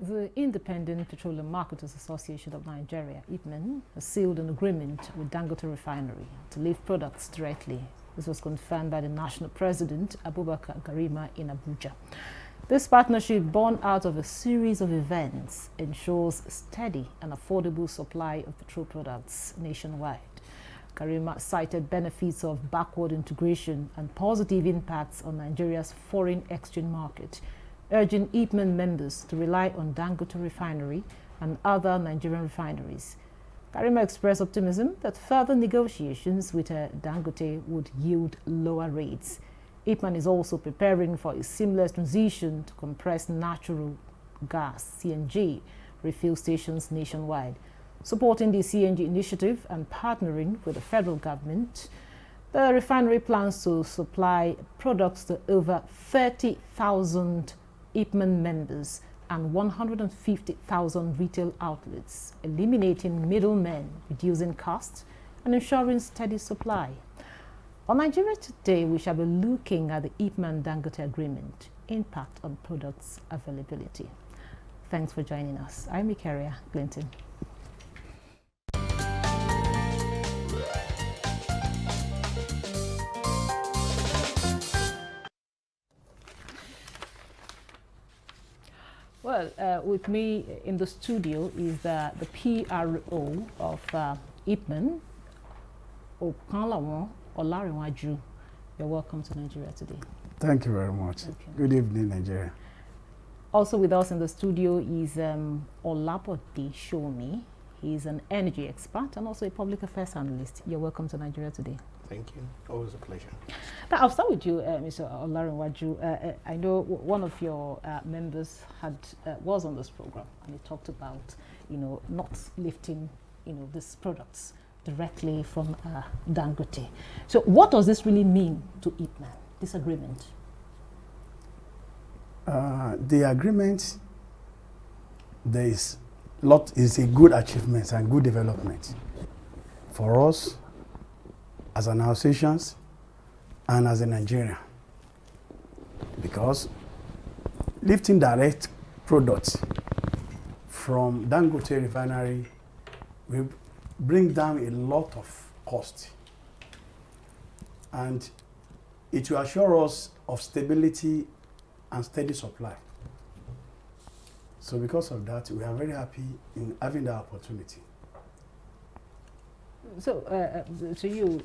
The Independent Petroleum Marketers Association of Nigeria, Ipman, has sealed an agreement with Dangote Refinery to lift products directly. This was confirmed by the national president, Abubakar Garima, in Abuja. This partnership, born out of a series of events, ensures steady and affordable supply of petrol products nationwide. Garima cited benefits of backward integration and positive impacts on Nigeria's foreign exchange market, urging Ipman members to rely on Dangote Refinery and other Nigerian refineries. Garima expressed optimism that further negotiations with Dangote would yield lower rates. Ipman is also preparing for a seamless transition to compressed natural gas, CNG, refill stations nationwide. Supporting the CNG initiative and partnering with the federal government, the refinery plans to supply products to over 30,000 Ipman members and 150,000 retail outlets, eliminating middlemen, reducing costs, and ensuring steady supply. On Nigeria Today, we shall be looking at the Ipman Dangote Agreement, impact on products availability. Thanks for joining us. I'm Ikaria Clinton. Well, with me in the studio is the PRO of Ipman, Okanlawon Olarinwaju. You're welcome to Nigeria Today. Thank you very much. Okay. Good evening, Nigeria. Also with us in the studio is Olabode Shomi. He's an energy expert and also a public affairs analyst. You're welcome to Nigeria Today. Thank you. Always a pleasure. Now, I'll start with you, Mr. Olarinwaju. I know one of your members was on this program, and he talked about, not lifting, these products directly from Dangote. So, what does this really mean to Ipman? This agreement? The agreement, is a good achievement and good development for us as an association and as a Nigerian, because lifting direct products from Dangote Refinery will bring down a lot of cost, and it will assure us of stability and steady supply. So because of that, we are very happy in having that opportunity. So, to you,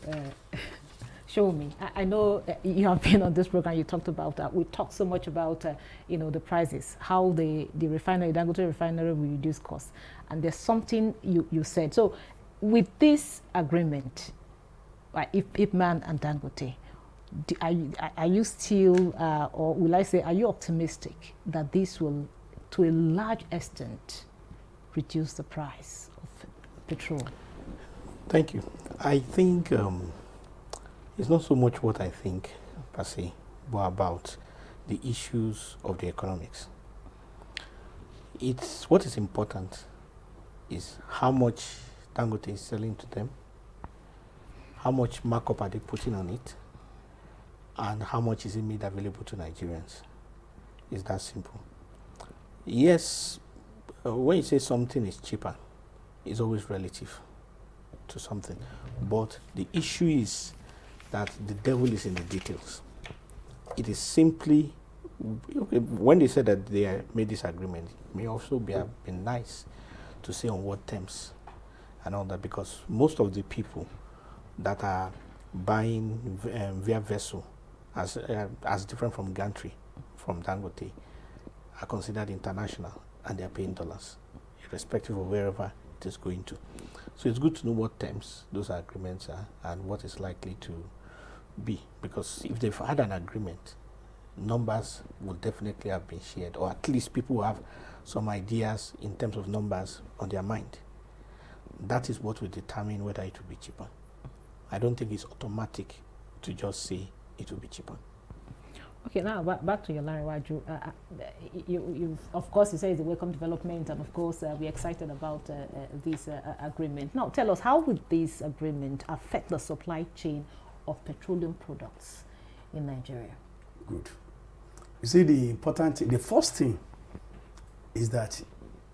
show me. I know you have been on this program. You talked about that. We talked so much about, the prices, how the refinery, Dangote Refinery, will reduce costs. And there's something you said. So, with this agreement, Ipman and Dangote, are you still, or will I say, are you optimistic that this will, to a large extent, reduce the price of petrol? Thank you. I think it's not so much what I think per se, but about the issues of the economics. What is important is how much Dangote is selling to them, how much markup are they putting on it, and how much is it made available to Nigerians. It's that simple. Yes, when you say something is cheaper, it's always relative to something, but the issue is that the devil is in the details. It is simply, when they said that they made this agreement, it may also have been nice to say on what terms and all that, because most of the people that are buying via vessel as different from gantry, from Dangote, are considered international, and they are paying dollars, irrespective of wherever it is going to. So it's good to know what terms those agreements are and what is likely to be, because if they've had an agreement, numbers would definitely have been shared, or at least people have some ideas in terms of numbers on their mind. That is what will determine whether it will be cheaper. I don't think it's automatic to just say it will be cheaper. Okay, now back to your Olarinwaju. You of course, you say it's a welcome development, and of course, we're excited about this agreement. Now, tell us, how would this agreement affect the supply chain of petroleum products in Nigeria? Good. You see, the first thing is that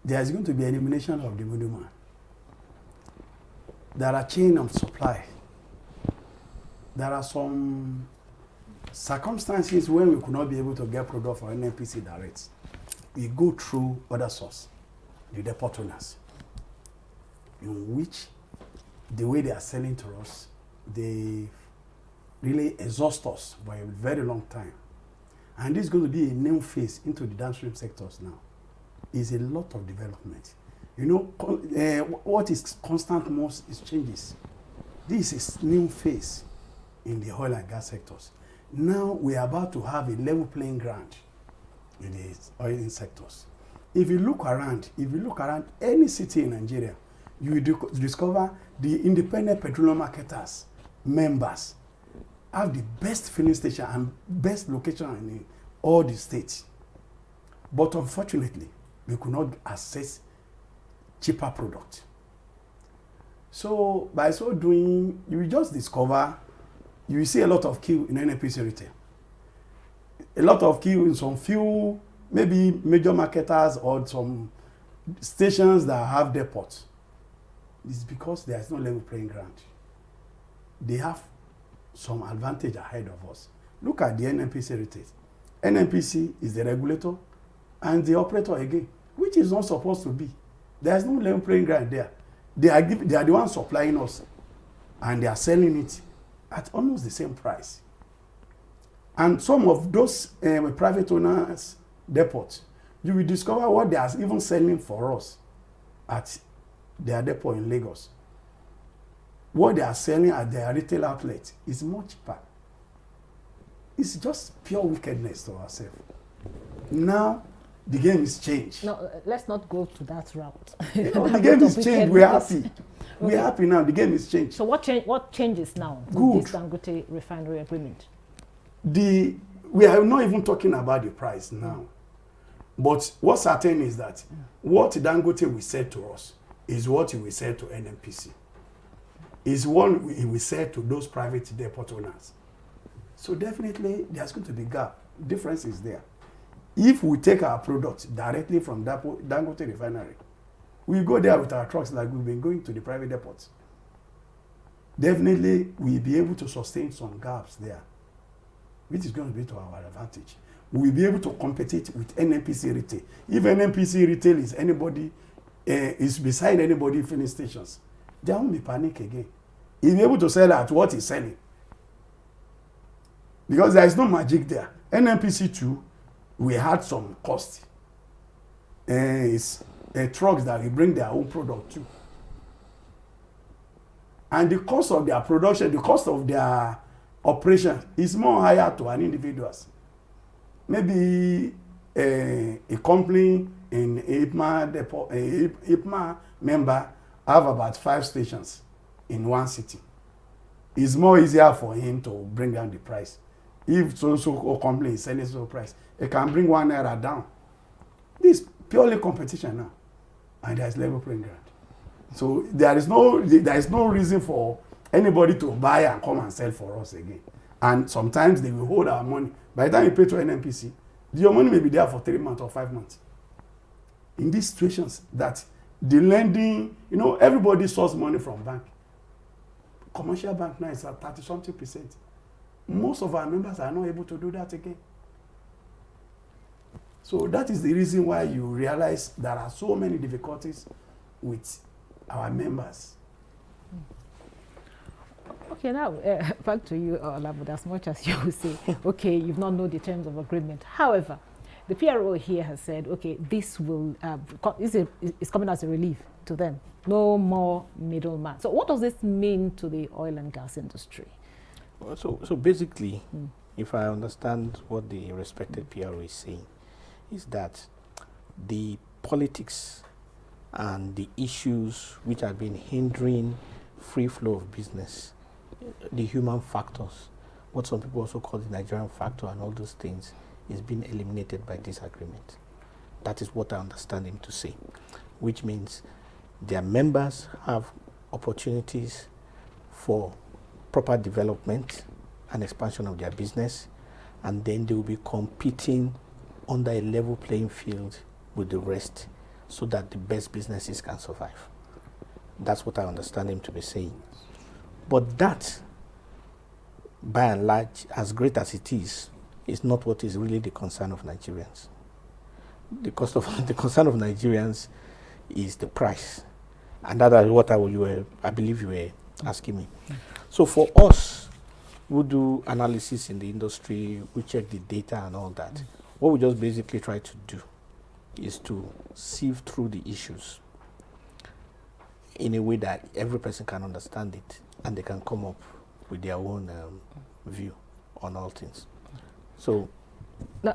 there is going to be elimination of the middleman. There are chain of supply. There are some circumstances when we could not be able to get product for NNPC direct. We go through other source, the depot owners, in which the way they are selling to us, they really exhaust us for a very long time. And this is going to be a new phase into the downstream sectors now. It's a lot of development. You know, what is constant most is changes. This is new phase in the oil and gas sectors. Now we are about to have a level playing ground in the oil sectors. If you look around any city in Nigeria, you will discover the independent petroleum marketers, members, have the best filling station and best location in all the states. But unfortunately, we could not access cheaper product. So by so doing, you will just discover, you will see a lot of queue in NNPC retail. A lot of queue in some few, maybe major marketers or some stations that have depots. It's because there is no level playing ground. They have some advantage ahead of us. Look at the NNPC retail. NNPC is the regulator and the operator again, which is not supposed to be. There is no level playing ground there. They are the ones supplying us, and they are selling it at almost the same price. And some of those private owners depots, you will discover what they are even selling for us at their depot in Lagos. What they are selling at their retail outlet is much cheaper. It's just pure wickedness to ourselves. Now, the game is changed. No, let's not go to that route. You know, the game is changed. We're happy. Okay. We're happy now. The game is changed. So what changes now Good. with this Dangote refinery agreement? We are not even talking about the price now. But what's certain is that what Dangote will say to us is what he will say to NNPC. Is what he will say to those private depot owners. So definitely there's going to be gap. Difference is there. If we take our products directly from Dangote refinery, we go there with our trucks like we've been going to the private depots. Definitely we'll be able to sustain some gaps there, which is going to be to our advantage. We'll be able to compete with NNPC retail. If NNPC retail is anybody, is beside anybody filling stations, there won't be panic again. He'll be able to sell at what he's selling. Because there is no magic there. NNPC too, we had some cost. It's trucks that will bring their own product too. And the cost of their production, the cost of their operation is more higher to an individuals. Maybe a company in Ipman member have about 5 stations in one city. It's more easier for him to bring down the price. If so company is selling so price, it can bring 1 naira down. This is purely competition now, and there is level playing ground. So there is no reason for anybody to buy and come and sell for us again. And sometimes they will hold our money. By the time you pay to NNPC, your money may be there for 3 months or 5 months. In these situations, that the lending, you know, everybody source money from bank. Commercial bank now is at 30-something%. Most of our members are not able to do that again. So that is the reason why you realize there are so many difficulties with our members. Okay, now back to you, Olabode, as much as you will say, okay, you've not known the terms of agreement. However, the PRO here has said, okay, this will is coming as a relief to them. No more middleman. So what does this mean to the oil and gas industry? Well, so basically, if I understand what the respected PRO is saying, is that the politics and the issues which have been hindering free flow of business, the human factors, what some people also call the Nigerian factor and all those things, is being eliminated by this agreement. That is what I understand him to say, which means their members have opportunities for proper development and expansion of their business, and then they will be competing under a level playing field with the rest so that the best businesses can survive. That's what I understand him to be saying. But that, by and large, as great as it is not what is really the concern of Nigerians. The concern of Nigerians is the price. And that is what I believe you were asking me. So for us, we do analysis in the industry, we check the data and all that. What we just basically try to do is to sieve through the issues in a way that every person can understand it and they can come up with their own view on all things. So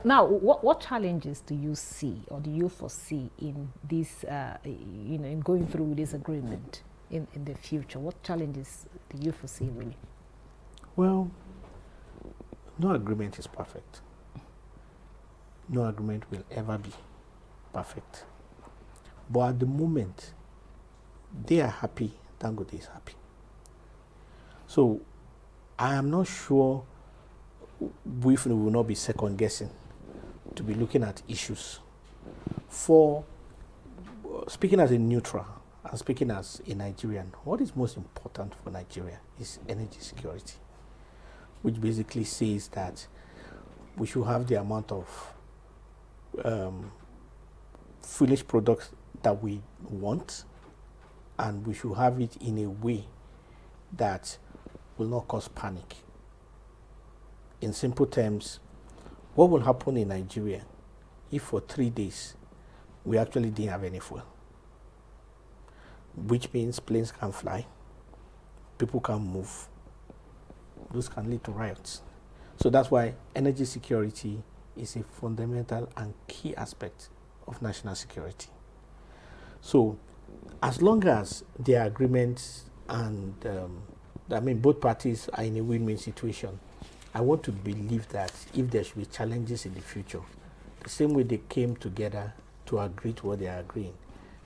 now, what challenges do you see or do you foresee in this, in going through this agreement in the future? What challenges do you foresee, really? Well, no agreement is perfect. No agreement will ever be perfect. But at the moment, they are happy, Dangote is happy. So I am not sure we will not be second guessing to be looking at issues. For speaking as a neutral and speaking as a Nigerian, what is most important for Nigeria is energy security, which basically says that we should have the amount of finished products that we want, and we should have it in a way that will not cause panic. In simple terms, what will happen in Nigeria if for 3 days we actually didn't have any fuel? Which means planes can't fly, people can't move. Those can lead to riots. So that's why energy security is a fundamental and key aspect of national security. So as long as there are agreements and both parties are in a win-win situation, I want to believe that if there should be challenges in the future, the same way they came together to agree to what they are agreeing,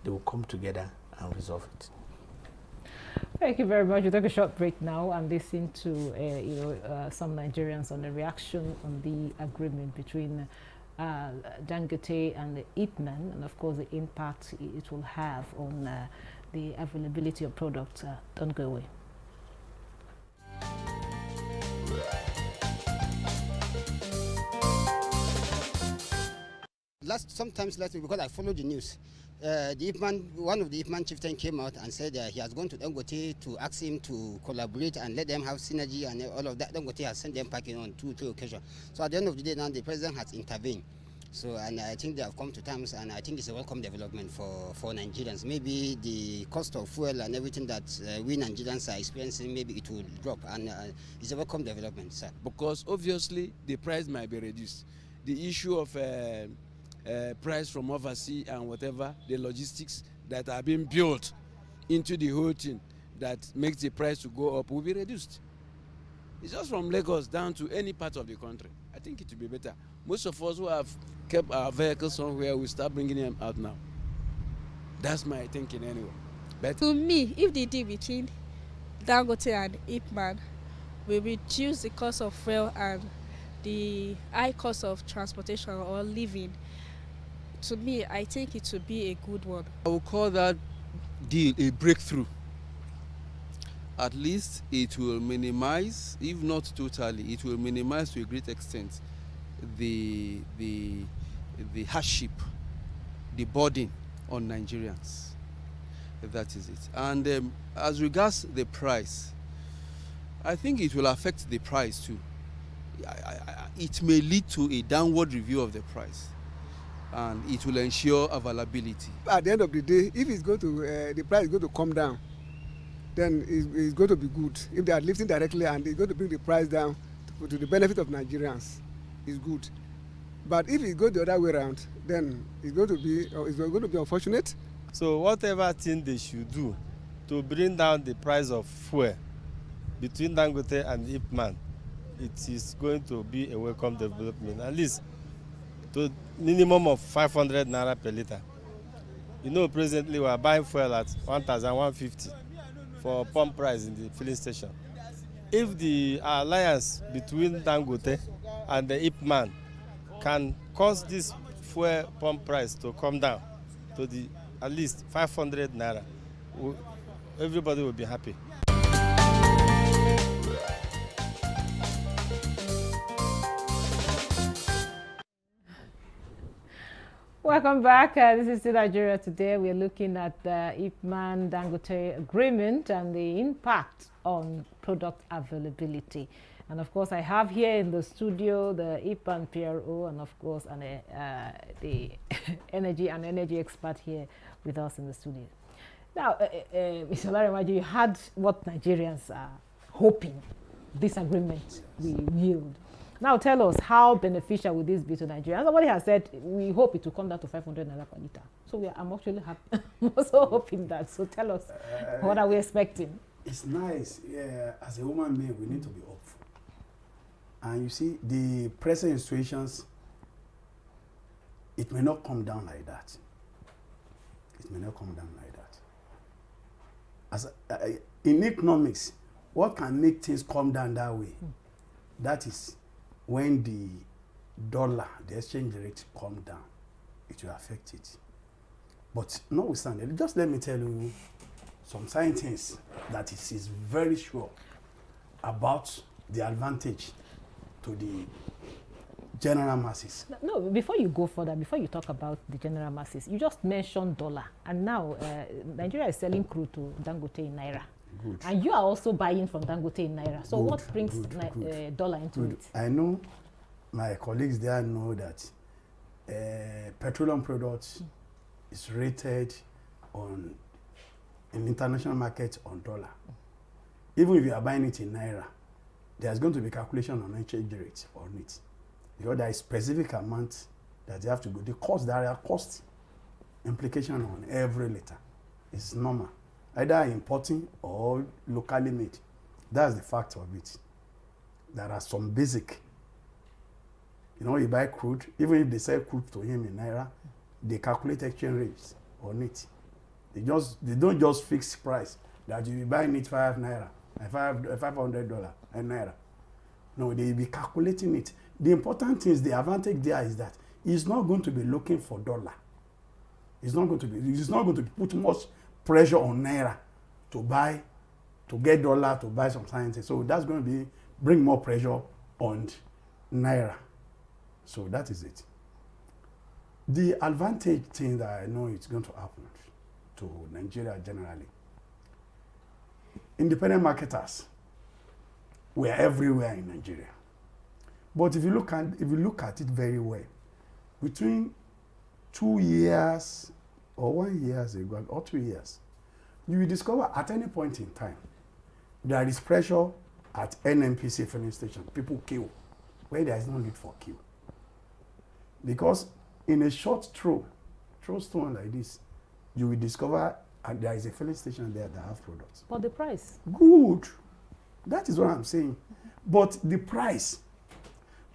they will come together and resolve it. Thank you very much. We'll take a short break now and listen to some Nigerians on the reaction on the agreement between Dangote and Ipman, and of course the impact it will have on the availability of products. Don't go away. Sometimes last week, because I followed the news, one of the Ipman chieftain came out and said he has gone to Dangote to ask him to collaborate and let them have synergy and all of that. Dangote has sent them packing on two occasions. So at the end of the day now, the president has intervened. So, and I think they have come to terms, and I think it's a welcome development for Nigerians. Maybe the cost of fuel and everything that we Nigerians are experiencing, maybe it will drop, and it's a welcome development, sir. Because obviously the price might be reduced. The issue of price from overseas and whatever, the logistics that are being built into the whole thing that makes the price to go up will be reduced. It's just from Lagos down to any part of the country. I think it will be better. Most of us who have kept our vehicles somewhere will start bringing them out now. That's my thinking anyway. But to me, if the deal between Dangote and Ipman will reduce the cost of fuel and the high cost of transportation or living, to me, I think it would be a good one. I would call that deal a breakthrough. At least it will minimize, if not totally, it will minimize to a great extent the hardship, the burden on Nigerians. That is it. And as regards the price, I think it will affect the price too. It may lead to a downward review of the price, and it will ensure availability. At the end of the day, if it's going to the price is going to come down, then it's going to be good. If they are lifting directly and it's going to bring the price down to the benefit of Nigerians, it's good. But if it goes the other way around, then it's going to be unfortunate. So whatever thing they should do to bring down the price of fuel between Dangote and Ipman, it is going to be a welcome development, at least to minimum of 500 naira per liter. You know, presently we are buying fuel at 1,150 for pump price in the filling station. If the alliance between Dangote and the Ipman can cause this fuel pump price to come down to the at least 500 naira, everybody will be happy. Welcome back. This is still Nigeria Today. We're looking at the Ipman Dangote agreement and the impact on product availability. And of course, I have here in the studio the Ipman PRO and of course the energy expert here with us in the studio. Now, Mr. Laremaji, you had what Nigerians are hoping this agreement will yield. Now tell us, how beneficial will this be to Nigeria? Somebody has said we hope it will come down to 500 naira per litre. So I'm actually happy. I'm also hoping that. So tell us, what are we expecting? It's nice. Yeah, as a human being, we need to be hopeful. And you see, the present situations, it may not come down like that. It may not come down like that. In economics, what can make things come down that way? That is when the dollar, the exchange rate come down, it will affect it. But notwithstanding, just let me tell you some scientists that it is very sure about the advantage to the general masses. No, before you go further, before you talk about the general masses, you just mentioned dollar, and now Nigeria is selling crude to Dangote in Naira. Good. And you are also buying from Dangote in Naira. So Good, what brings dollar into Good. it? I know my colleagues there know that petroleum products is rated on in international market on dollar. Even if you are buying it in Naira, there's going to be calculation on exchange rate on it. Because there is specific amount that you have to go. The cost, there are cost implication on every liter. It's normal. Either importing or locally made. That's the fact of it. There are some basic. You know, you buy crude, even if they sell crude to him in Naira, they calculate exchange rates on it. They don't just fix price that you buy it 5 naira and $500 and Naira. No, they will be calculating it. The important thing is, the advantage there is that he's not going to be looking for dollar. He's not going to put much pressure on Naira to get dollar to buy some sciences. So that's going to bring more pressure on Naira. So that is it. The advantage thing that I know it's going to happen to Nigeria generally. Independent marketers were everywhere in Nigeria. But if you look at it very well, between 2 years or 1 year ago or 2 years, you will discover at any point in time there is pressure at NNPC filling station. People queue where there is no need for queue. Because in a short throw stone like this, you will discover there is a filling station there that have products. But the price? Good. That is what I'm saying. But the price.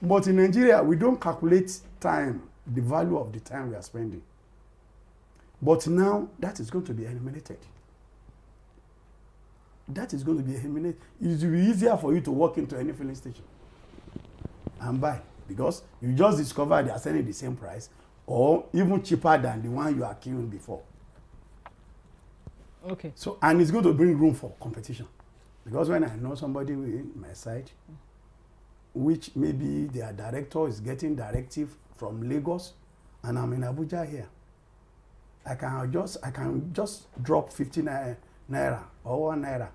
But in Nigeria, we don't calculate time, the value of the time we are spending. But now, that is going to be eliminated. That is going to be eliminated. It will be easier for you to walk into any filling station and buy, because you just discover they are selling the same price or even cheaper than the one you are queuing before. Okay. So, and it's going to bring room for competition. Because when I know somebody in my side, which maybe their director is getting directive from Lagos, and I'm in Abuja here, I can just drop 50 naira or 1 naira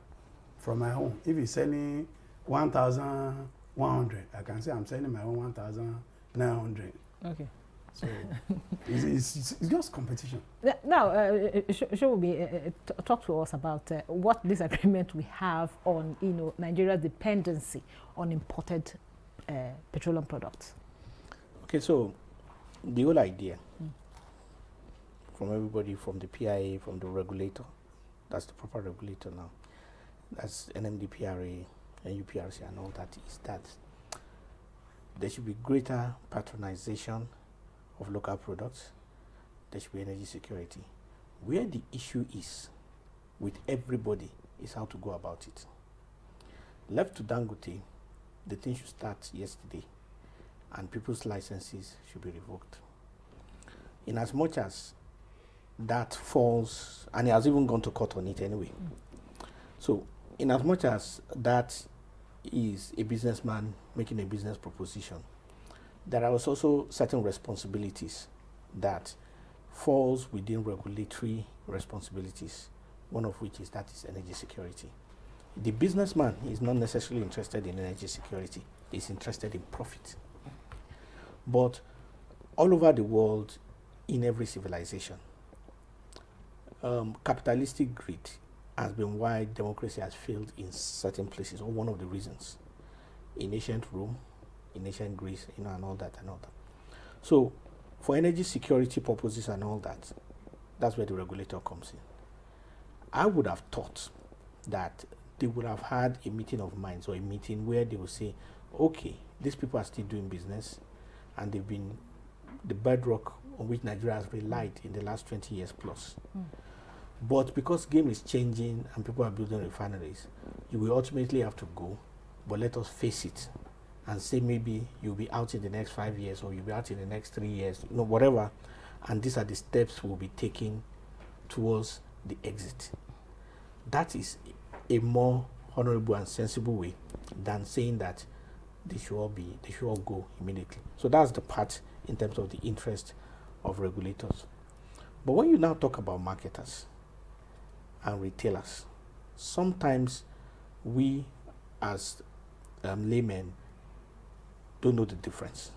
from my home. If he's selling 1,100, I can say I'm selling my own 1,900. Okay. So it's just competition. Now, talk to us about what this agreement we have on Nigeria's dependency on imported petroleum products. Okay, so the whole idea from everybody, from the PIA, from the regulator, that's the proper regulator now, that's NMDPRA and UPRC and all that, is that there should be greater patronization of local products. There should be energy security. Where the issue is with everybody is how to go about it. Left to Dangote, the thing should start yesterday and people's licenses should be revoked. in as much as that falls, and he has even gone to court on it anyway. So, in as much as that is a businessman making a business proposition, there are also certain responsibilities that falls within regulatory responsibilities, one of which is energy security. The businessman is not necessarily interested in energy security, he's interested in profit. But all over the world, in every civilization, capitalistic greed has been why democracy has failed in certain places, or one of the reasons. In ancient Rome, in ancient Greece, and all that. So, for energy security purposes and all that, that's where the regulator comes in. I would have thought that they would have had a meeting of minds, or a meeting where they will say, okay, these people are still doing business, and they've been the bedrock on which Nigeria has relied in the last 20 years plus. But because game is changing and people are building refineries, you will ultimately have to go, but let us face it and say maybe you'll be out in the next 5 years, or you'll be out in the next 3 years, whatever, and these are the steps we'll be taking towards the exit. That is a more honorable and sensible way than saying that they should all go immediately. So that's the part in terms of the interest of regulators. But when you now talk about marketers and retailers, sometimes we as laymen don't know the difference,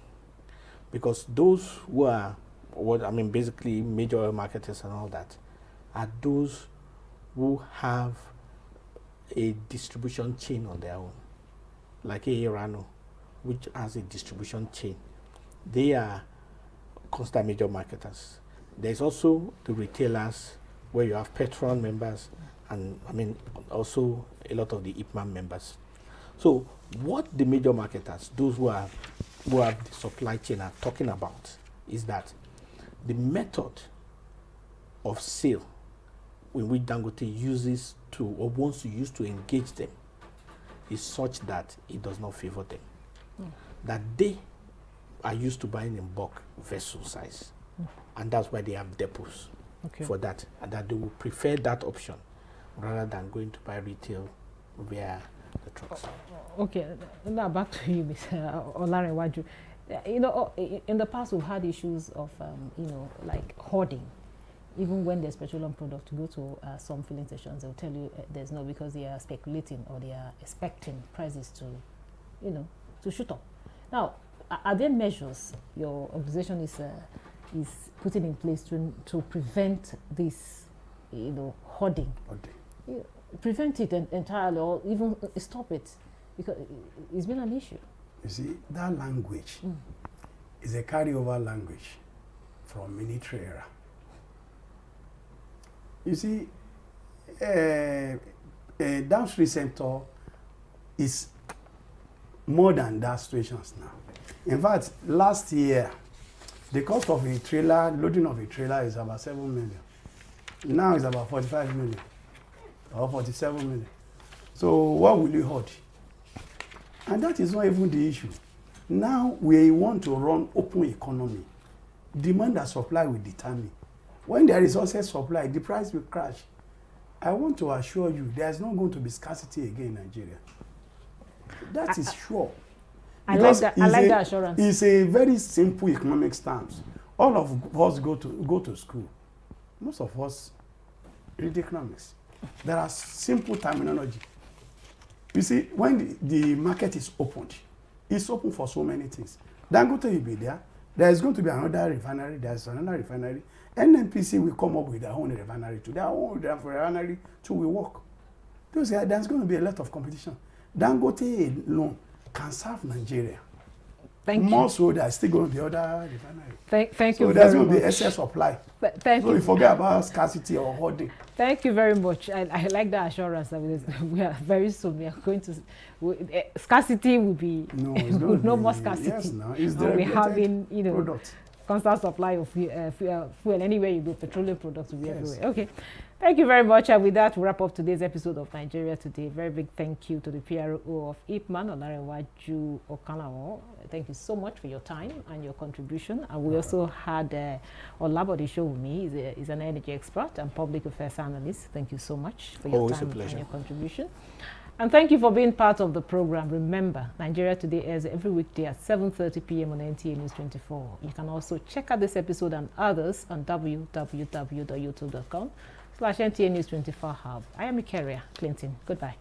because those who are basically major oil marketers and all that are those who have a distribution chain on their own, like Rano, which has a distribution chain. They are constant major marketers. There's also the retailers where you have Petron members, and also a lot of the Ipman members. So what the major marketers, those who have the supply chain, are talking about is that the method of sale in which Dangote uses to, or wants to use to engage them, is such that it does not favor them. That they are used to buying in bulk vessel size, and that's why they have depots for that, and that they will prefer that option rather than going to buy retail via the trucks. Okay, now back to you, Mr. Olarenwaju. In the past we've had issues of, like hoarding. Even when there's petroleum product, to go to some filling stations, they'll tell you there's no, because they are speculating or they are expecting prices to shoot up. Now, are there measures your organization is putting in place to prevent this, hoarding? Prevent it entirely, or even stop it, because it's been an issue. You see, that language is a carryover language from military era. You see, downstream sector is more than that situations now. In fact, last year, the cost of a trailer, loading of a trailer, is about 7 million. Now it's about 45 million or 47 million. So what will you hoard? And that is not even the issue. Now we want to run open economy. Demand and supply will determine. When there is also supply, the price will crash. I want to assure you, there is not going to be scarcity again in Nigeria. That is sure. I like that assurance. It's a very simple economic stance. All of us go to school. Most of us read economics. There are simple terminology. You see, when the market is opened, it's open for so many things. Dangote will be there. There is going to be another refinery. There's another refinery. NNPC will come up with their own refinery too. Their own refinery too will work. There's going to be a lot of competition. Dangote alone can serve Nigeria. More so, there's still going to be other refineries. Thank you very much. So there's going to be excess supply. Thank you. So we forget about scarcity or hoarding. Thank you very much. I like that assurance that we are very soon. We are going to scarcity will be no more scarcity. Yes, no, it's we're having product. constant supply of fuel anywhere you go. Petroleum products will be Yes. everywhere. Okay. Thank you very much. And with that, we wrap up today's episode of Nigeria Today. Very big thank you to the PRO of Ipman, Olarewaju Okanawo. Thank you so much for your time and your contribution. And we also had Olabode Showumi. He's an energy expert and public affairs analyst. Thank you so much for your Always a time pleasure. and your contribution. And thank you for being part of the program. Remember, Nigeria Today airs every weekday at 7:30 p.m. on NTA News 24. You can also check out this episode and others on www.youtube.com/NTA News 24 Hub. I am Ikeria Clinton. Goodbye.